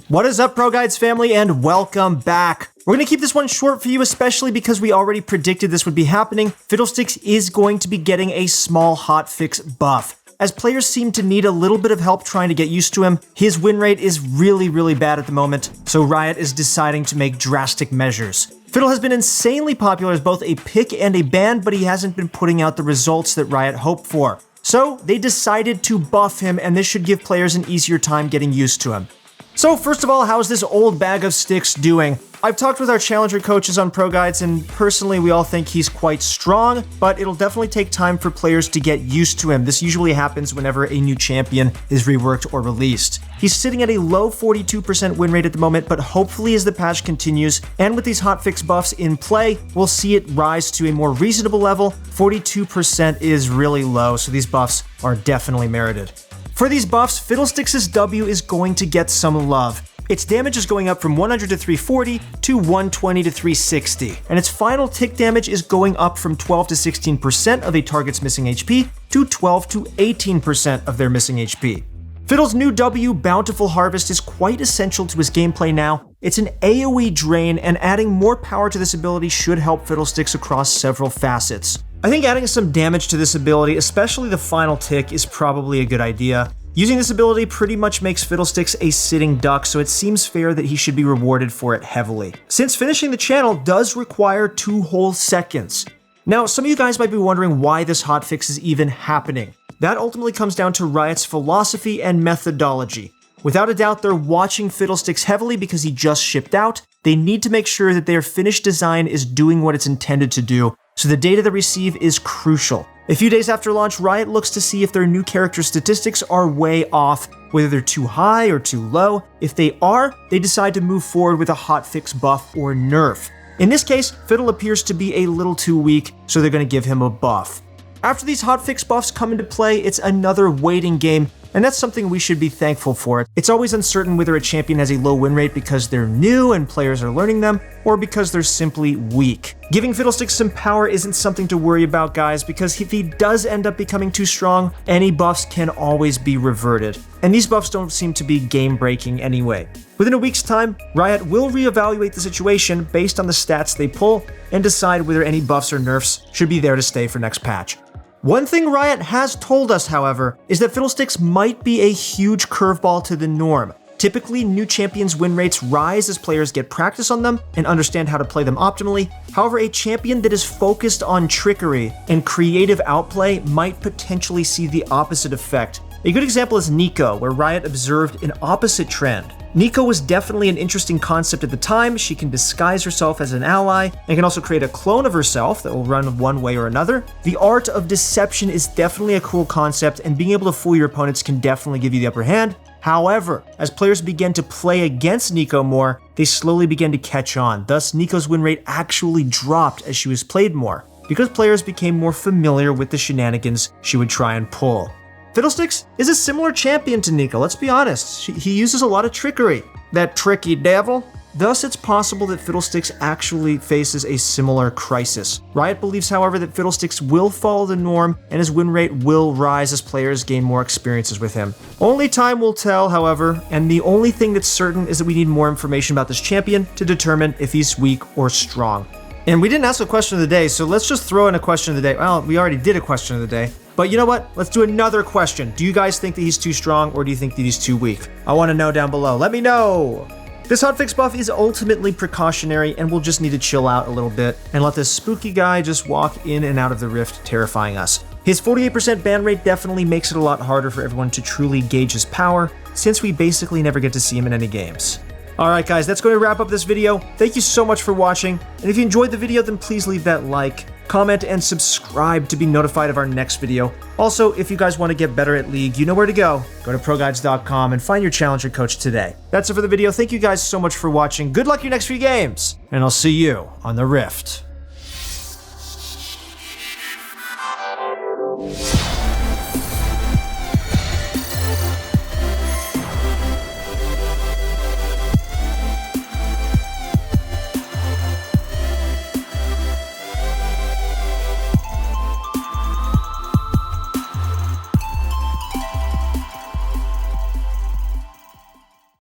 What is up, ProGuides family, and welcome back. We're going to keep this one short for you, especially because we already predicted this would be happening. Fiddlesticks is going to be getting a small hotfix buff. As players seem to need a little bit of help trying to get used to him, his win rate is really bad at the moment, so Riot is deciding to make drastic measures. Fiddle has been insanely popular as both a pick and a ban, but he hasn't been putting out the results that Riot hoped for. So they decided to buff him, and this should give players an easier time getting used to him. So first of all, how's this old bag of sticks doing? I've talked with our challenger coaches on ProGuides, and personally we all think he's quite strong, but it'll definitely take time for players to get used to him. This usually happens whenever a new champion is reworked or released. He's sitting at a low 42% win rate at the moment, but hopefully as the patch continues, and with these hotfix buffs in play, we'll see it rise to a more reasonable level. 42% is really low, so these buffs are definitely merited. For these buffs, Fiddlesticks SW is going to get some love. Its damage is going up from 100 to 340 to 120 to 360, and its final tick damage is going up from 12 to 16% of a target's missing HP to 12 to 18% of their missing HP. Fiddle's new W, Bountiful Harvest, is quite essential to his gameplay now. It's an AoE drain, and adding more power to this ability should help Fiddlesticks across several facets. I think adding some damage to this ability, especially the final tick, is probably a good idea. Using this ability pretty much makes Fiddlesticks a sitting duck, so it seems fair that he should be rewarded for it heavily. Since finishing the channel does require 2 whole seconds. Now, some of you guys might be wondering why this hotfix is even happening. That ultimately comes down to Riot's philosophy and methodology. Without a doubt, they're watching Fiddlesticks heavily because he just shipped out. They need to make sure that their finished design is doing what it's intended to do, so the data they receive is crucial. A few days after launch, Riot looks to see if their new character statistics are way off, whether they're too high or too low. If they are, they decide to move forward with a hotfix buff or nerf. In this case, Fiddle appears to be a little too weak, so they're going to give him a buff. After these hotfix buffs come into play, it's another waiting game, and that's something we should be thankful for. It's always uncertain whether a champion has a low win rate because they're new and players are learning them, or because they're simply weak. Giving Fiddlesticks some power isn't something to worry about, guys, because if he does end up becoming too strong, any buffs can always be reverted. And these buffs don't seem to be game-breaking anyway. Within a week's time, Riot will reevaluate the situation based on the stats they pull and decide whether any buffs or nerfs should be there to stay for next patch. One thing Riot has told us, however, is that Fiddlesticks might be a huge curveball to the norm. Typically, new champions' win rates rise as players get practice on them and understand how to play them optimally. However, a champion that is focused on trickery and creative outplay might potentially see the opposite effect. A good example is Nico, where Riot observed an opposite trend. Nico was definitely an interesting concept at the time. She can disguise herself as an ally and can also create a clone of herself that will run one way or another. The art of deception is definitely a cool concept, and being able to fool your opponents can definitely give you the upper hand. However, as players began to play against Nico more, they slowly began to catch on. Thus, Nico's win rate actually dropped as she was played more, because players became more familiar with the shenanigans she would try and pull. Fiddlesticks is a similar champion to Nico, let's be honest. He uses a lot of trickery. That tricky devil. Thus, it's possible that Fiddlesticks actually faces a similar crisis. Riot believes, however, that Fiddlesticks will follow the norm and his win rate will rise as players gain more experiences with him. Only time will tell, however, and the only thing that's certain is that we need more information about this champion to determine if he's weak or strong. And we didn't ask a question of the day, so let's just throw in a question of the day. Well, we already did a question of the day. But you know what? Let's do another question. Do you guys think that he's too strong, or do you think that he's too weak? I want to know down below. Let me know! This hotfix buff is ultimately precautionary, and we'll just need to chill out a little bit and let this spooky guy just walk in and out of the rift, terrifying us. His 48% ban rate definitely makes it a lot harder for everyone to truly gauge his power, since we basically never get to see him in any games. Alright guys, that's going to wrap up this video. Thank you so much for watching, and if you enjoyed the video, then please leave that like, comment, and subscribe to be notified of our next video. Also, if you guys want to get better at League, you know where to go. Go to ProGuides.com and find your challenger coach today. That's it for the video. Thank you guys so much for watching. Good luck your next few games, and I'll see you on the Rift.